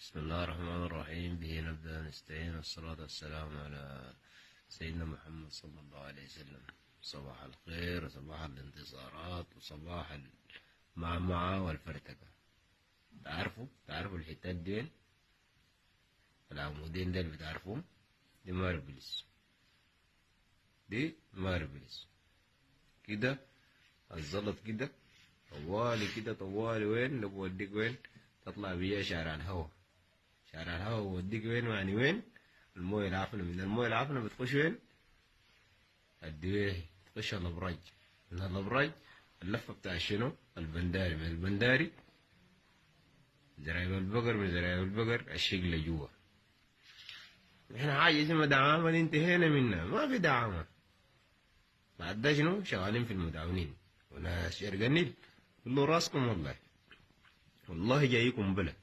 بسم الله الرحمن الرحيم. به نبدأ نستعين، والصلاة والسلام على سيدنا محمد صلى الله عليه وسلم. صباح الخير وصباح الانتصارات وصباح المعمعة والفرتكة. تعرفوا الحتات دين، العمودين ديل بتعرفوهم؟ دي ماربلس، دي ماربلس كده. الزلط كده طوالي كده، طوالي وين بوديك؟ وين تطلع بيها؟ شارع الهوا. شارع الهوا بوديك وين؟ يعني وين؟ المويه العفنة. من المويه العفنة بتخش وين؟ الدويهي، تخش الابراج. من الابراج اللفة بتاع شنو؟ البنداري. من البنداري زرايب البقر. من زرايب البقر الشقلة جوا. احنا حاجة اسمها دعامة دي انتهينا منها، ما في دعامة. بعد ده شنو؟ شغالين في المدعونين وناس شرق النيل. قول له راسكم والله، والله جايكم بلا.